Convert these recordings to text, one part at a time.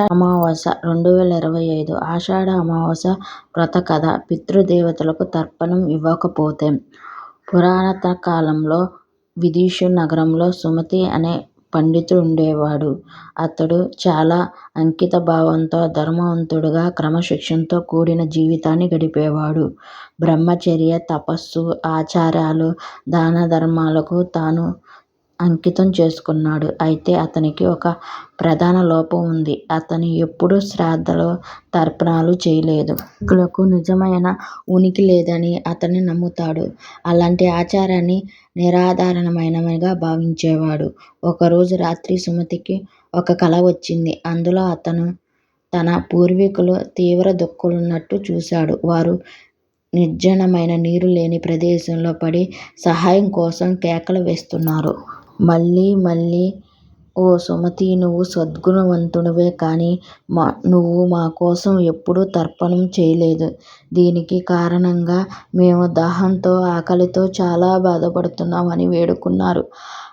అమావాస్య 2025 ఆషాఢ అమావాస్య వ్రత కథ. పితృదేవతలకు తర్పణం ఇవ్వకపోతే. పురాతన కాలంలో విదిశ నగరంలో సుమతి అనే పండితుడుండేవాడు. అతడు చాలా అంకితభావంతో, ధర్మవంతుడుగా, క్రమశిక్షణతో కూడిన జీవితాన్ని గడిపేవాడు. బ్రహ్మచర్య, తపస్సు, ఆచారాలు, దానధర్మాలకు తాను అంకితం చేసుకున్నాడు. అయితే అతనికి ఒక ప్రధాన లోపం ఉంది. అతను ఎప్పుడూ శ్రాద్ధలు, తర్పణాలు చేయలేదు. పూర్వీకులకు నిజమైన ఉనికి లేదని అతను నమ్ముతాడు. అలాంటి ఆచారాన్ని నిరాధారమైనవిగా భావించేవాడు. ఒకరోజు రాత్రి సుమతికి ఒక కల వచ్చింది. అందులో అతను తన పూర్వీకులు తీవ్ర దుఃఖంలోన్నట్టు చూశాడు. వారు నిర్జనమైన నీరు లేని ప్రదేశంలో పడి సహాయం కోసం కేకలు వేస్తున్నారు. మళ్ళీ మళ్ళీ, ఓ సుమతీ, నువ్వు సద్గుణవంతుడివే కానీ నువ్వు మా కోసం ఎప్పుడూ తర్పణం చేయలేదు. దీనికి కారణంగా మేము దాహంతో, ఆకలితో చాలా బాధపడుతున్నాం అని వేడుకున్నారు.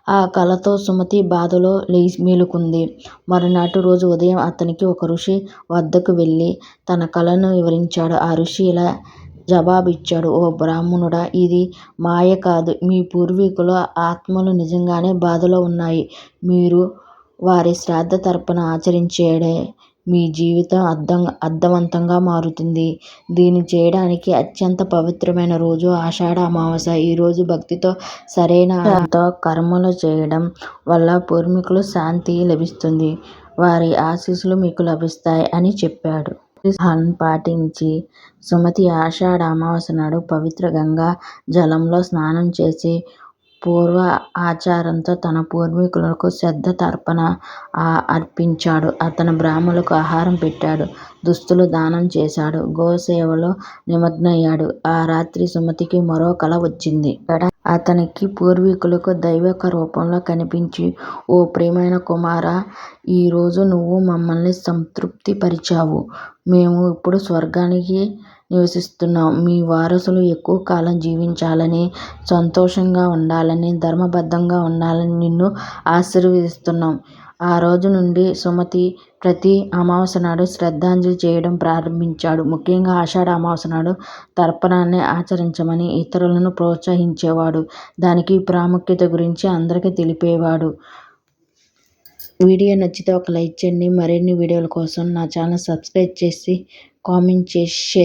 ఆ కలతో సుమతి బాధలో మేలుకుంది. మరునాటి రోజు ఉదయం అతనికి ఒక ఋషి వద్దకు వెళ్ళి తన కలను వివరించాడు. ఆ ఋషి ఇలా జవాబిచ్చాడు: ఓ బ్రాహ్మణుడా, ఇది మాయ కాదు. మీ పూర్వీకుల ఆత్మలు నిజంగానే బాధలో ఉన్నాయి. మీరు వారి శ్రాద్ధ తర్పణ ఆచరించేడే మీ జీవితం అర్థవంతంగా మారుతుంది. దీన్ని చేయడానికి అత్యంత పవిత్రమైన రోజు ఆషాఢ అమావాస్య. ఈ రోజు భక్తితో, సరైన కర్మలు చేయడం వల్ల పూర్వీకుల శాంతి లభిస్తుంది. వారి ఆశీస్సులు మీకు లభిస్తాయి అని చెప్పాడు. పాటించి సుమతి ఆషాఢ అమావాస్య నాడు పవిత్ర గంగా జలంలో స్నానం చేసి పూర్వ ఆచారంతో తన పూర్వీకులకు శ్రాద్ధ తర్పణ అర్పించాడు. అతను బ్రాహ్మణులకు ఆహారం పెట్టాడు, దుస్తులు దానం చేశాడు, గోసేవలో నిమగ్నమయ్యాడు. ఆ రాత్రి సుమతికి మరో కల వచ్చింది. అతనికి పూర్వీకులు దైవిక రూపంలో కనిపించి, ఓ ప్రియమైన కుమారా, ఈరోజు నువ్వు మమ్మల్ని సంతృప్తి పరిచావు. మేము ఇప్పుడు స్వర్గానికి నివసిస్తున్నాం. మీ వారసులు ఎక్కువ కాలం జీవించాలని, సంతోషంగా ఉండాలని, ధర్మబద్ధంగా ఉండాలని నిన్ను ఆశీర్వదిస్తున్నాం. ఆ రోజు నుండి సుమతి ప్రతి అమావాస్య నాడు శ్రద్ధాంజలి చేయడం ప్రారంభించాడు. ముఖ్యంగా ఆషాఢ అమావాస్య నాడు తర్పణాన్ని ఆచరించమని ఇతరులను ప్రోత్సహించేవాడు. దానికి ప్రాముఖ్యత గురించి అందరికీ తెలిపేవాడు. వీడియో నచ్చితే ఒక లైక్ చేయండి. మరిన్ని వీడియోల కోసం నా ఛానల్ సబ్స్క్రైబ్ చేసి, కామెంట్ చేసి, షేర్